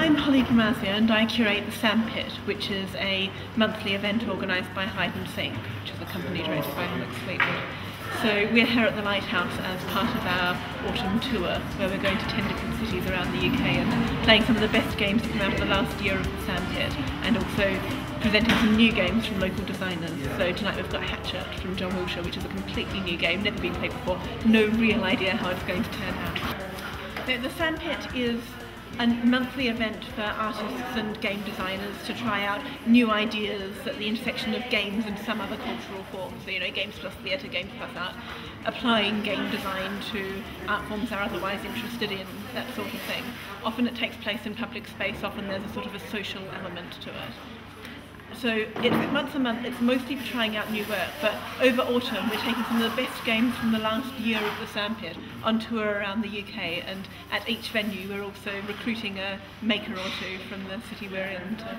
I'm Holly Gramazia and I curate the Sandpit, which is a monthly event organised by Hide&Seek, which is a company directed by Alex Fleetwood. So we're here at the Lighthouse as part of our autumn tour, where we're going to 10 different cities around the UK and playing some of the best games that came out of the last year of the Sandpit, and also presenting some new games from local designers. So tonight we've got Hatchet from John Wilshire, which is a completely new game, never been played before, no real idea how it's going to turn out. The Sandpit is a monthly event for artists and game designers to try out new ideas at the intersection of games and some other cultural forms. So, you know, games plus theatre, games plus art, applying game design to art forms they're otherwise interested in, that sort of thing. Often it takes place in public space, often there's a sort of a social element to it. So it's once a month, it's mostly for trying out new work, but over autumn we're taking some of the best games from the last year of the Sandpit on tour around the UK, and at each venue we're also recruiting a maker or two from the city we're in to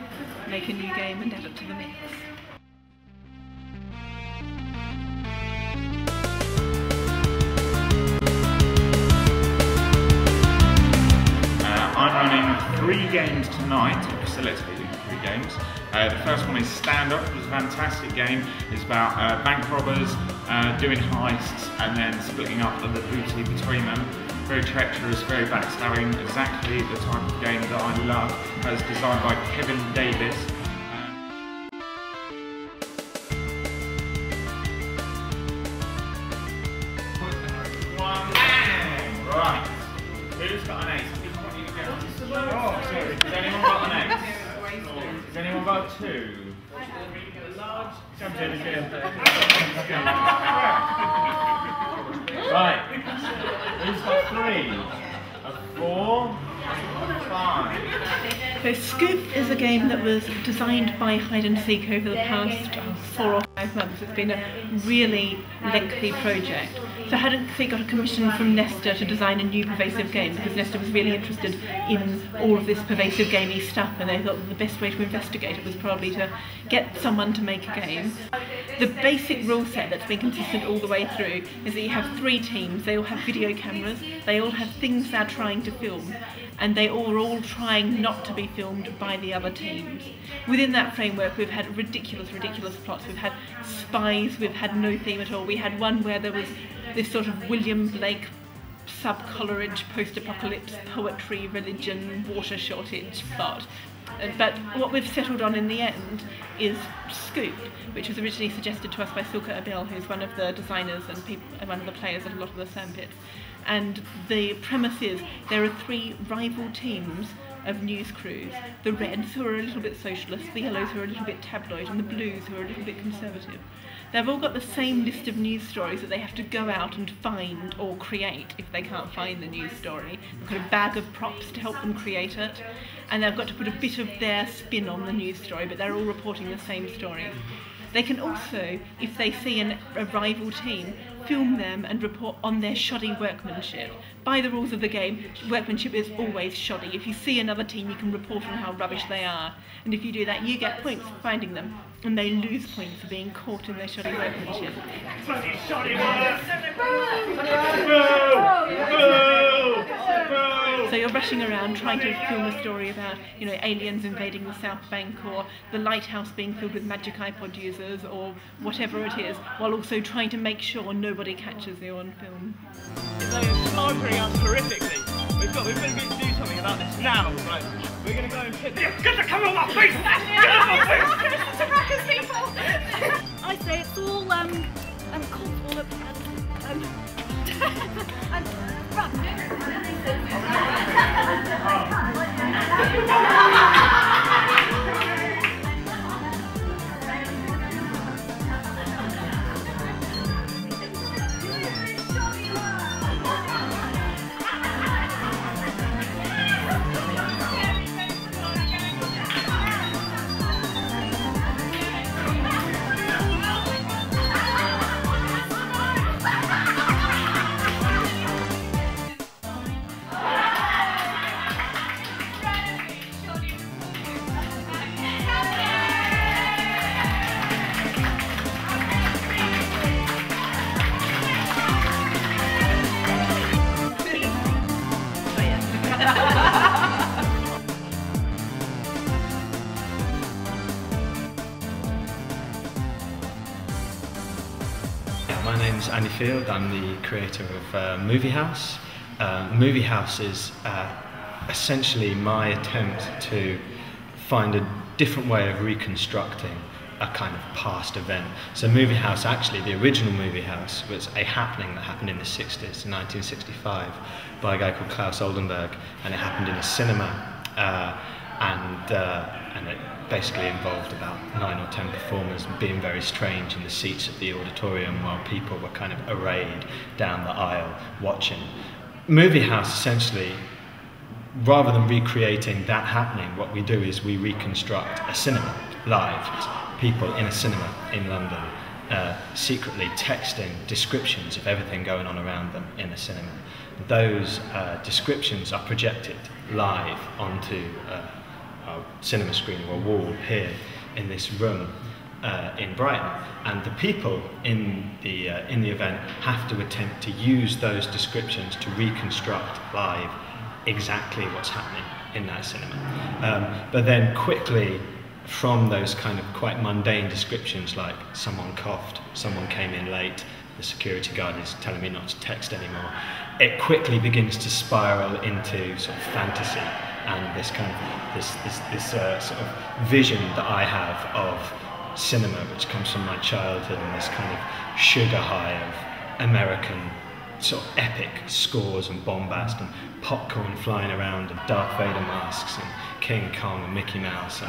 make a new game and add it to the mix. I'm running 3 games tonight, facilitating 3 games. The first one is Stand Up. It's a fantastic game. It's about bank robbers doing heists and then splitting up the booty between them. Very treacherous, very backstabbing, exactly the type of game that I love. It's designed by Kevin Davis. Right. Who's got an ace? Oh, sorry. Has anyone got an ace? Has anyone got 2? Right. Who's got 3? A 4? 5. So Scoop is a game that was designed by Hide&Seek over the past 4 or 5 months. It's been a really lengthy project. So Hide&Seek got a commission from Nesta to design a new pervasive game, because Nesta was really interested in all of this pervasive gamey stuff, and they thought that the best way to investigate it was probably to get someone to make a game. The basic rule set that's been consistent all the way through is that you have 3 teams, they all have video cameras, they all have things they're trying to film, and they are all trying not to be filmed by the other teams. Within that framework we've had ridiculous plots. We've had spies, we've had no theme at all. We had one where there was this sort of William Blake sub-Coleridge post-apocalypse poetry, religion, water shortage plot. But what we've settled on in the end is Scoop, which was originally suggested to us by Silke Abel, who's one of the designers and one of the players at a lot of the Sandpits. And the premise is there are 3 rival teams of news crews: the Reds, who are a little bit socialist, the Yellows, who are a little bit tabloid, and the Blues, who are a little bit conservative. They've all got the same list of news stories that they have to go out and find or create if they can't find the news story. They've got a bag of props to help them create it, and they've got to put a bit of their spin on the news story, but they're all reporting the same stories. They can also, if they see a rival team, film them and report on their shoddy workmanship. By the rules of the game, workmanship is always shoddy. If you see another team, you can report on how rubbish they are. And if you do that, you get points for finding them, and they lose points for being caught in their shoddy workmanship. Bloody shoddy work! So you're rushing around trying to film a story about, you know, aliens invading the South Bank, or the Lighthouse being filled with magic iPod users, or whatever it is, while also trying to make sure nobody catches you on film. They are smothering us horrifically. We've got to do something about this now. Right, we're going to go and hit them. Get the camera on my face! Get on my face! People! I say it's all comfortable and name's Andy Field. I'm the creator of Movie House. Movie House is essentially my attempt to find a different way of reconstructing a kind of past event. So Movie House, actually the original Movie House, was a happening that happened in the 60s, in 1965, by a guy called Klaus Oldenburg, and it happened in a cinema, and it basically involved about 9 or 10 performers being very strange in the seats of the auditorium while people were kind of arrayed down the aisle watching. Movie House, essentially, rather than recreating that happening, what we do is we reconstruct a cinema live. People in a cinema in London secretly texting descriptions of everything going on around them in a cinema. Those descriptions are projected live onto a cinema screen or a wall here in this room in Brighton, and the people in the event have to attempt to use those descriptions to reconstruct live exactly what's happening in that cinema. But then quickly, from those kind of quite mundane descriptions like someone coughed, someone came in late, the security guard is telling me not to text anymore, it quickly begins to spiral into sort of fantasy and this kind of this sort of vision that I have of cinema, which comes from my childhood, and this kind of sugar high of American sort of epic scores and bombast and popcorn flying around and Darth Vader masks and King Kong and Mickey Mouse.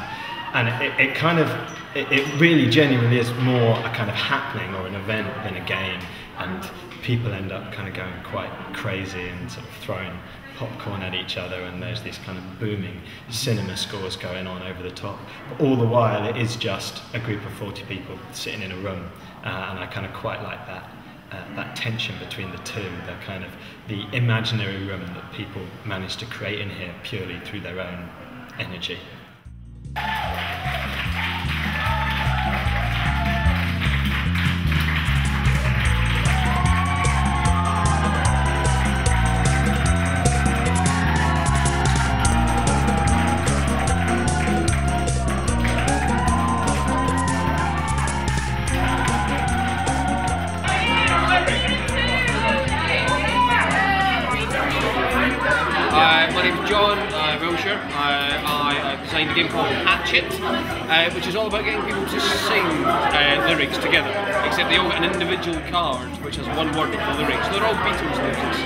And it really genuinely is more a kind of happening or an event than a game, and people end up kind of going quite crazy and sort of throwing popcorn at each other, and there's these kind of booming cinema scores going on over the top. But all the while it is just a group of 40 people sitting in a room, and I kind of quite like that tension between the two, the imaginary room that people manage to create in here purely through their own energy. My name's John Wilshire. I designed a game called Hatchet, which is all about getting people to sing lyrics together, except they all get an individual card which has one word for lyrics. They're all Beatles lyrics.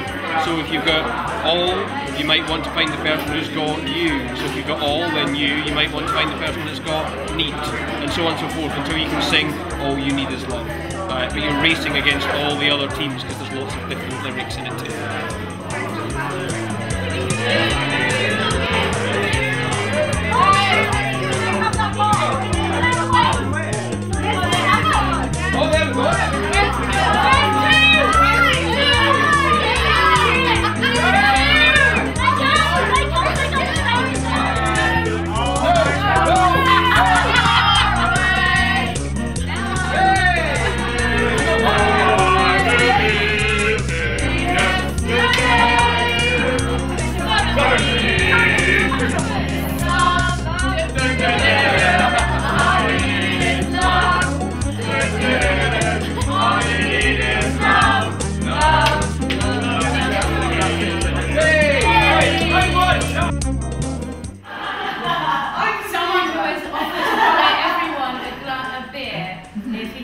So if you've got all, you might want to find the person who's got you. So if you've got all, then you might want to find the person that's got need, and so on and so forth, until you can sing All You Need Is Love. But you're racing against all the other teams because there's lots of different lyrics in it too.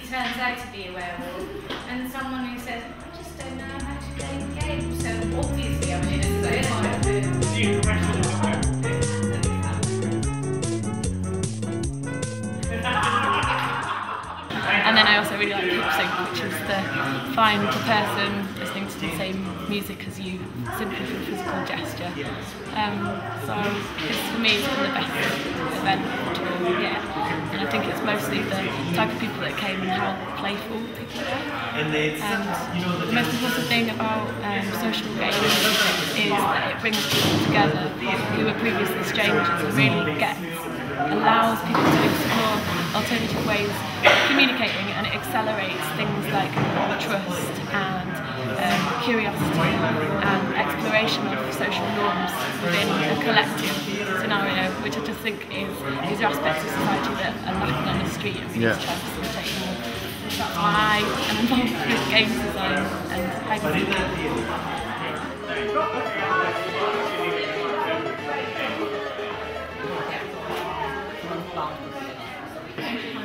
Turns out to be a werewolf, and someone who says, I just don't know how to play the game, so obviously I'm in a And then I also really like lip sync, which is the find the person listening to the same music as you, simply through physical gesture. So for me it's been the best event yet, and I think it's mostly the type of people that came and how playful people were. And the most important thing about social games is that it brings people together who were previously strangers, and really allows people to explore alternative ways of communicating, and it accelerates things like trust and curiosity and exploration of social norms within a collective scenario, which I just think is these are aspects of society that are lacking on the street, and we need to try to facilitate more. that's why I'm involved with games design and hide-and-seek.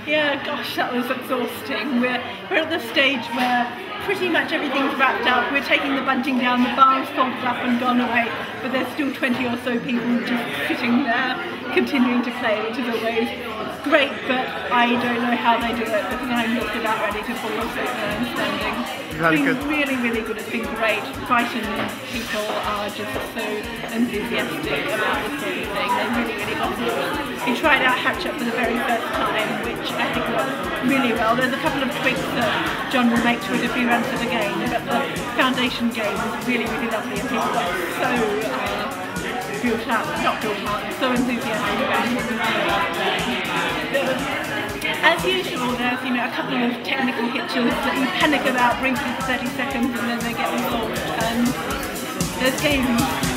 Yeah, gosh, that was exhausting. We're at the stage where pretty much everything's wrapped up. We're taking the bunting down, the bar's folded up and gone away, but there's still 20 or so people just sitting there continuing to play, which is always great, but I don't know how they do it because I'm just about ready to fall asleep where I'm standing. It's been really, really good. It's been great. Brighton people are just so enthusiastic about this sort of thing. They really, really got it. We tried out Hatch Up for the very first time, which I think worked really well. There's a couple of tweaks that John will make to it if we run for the game, but the foundation game was really, really lovely and people got so so enthusiastic about it. As usual, there's a couple of technical hitches that you panic about briefly for 30 seconds and then they get resolved. And there's games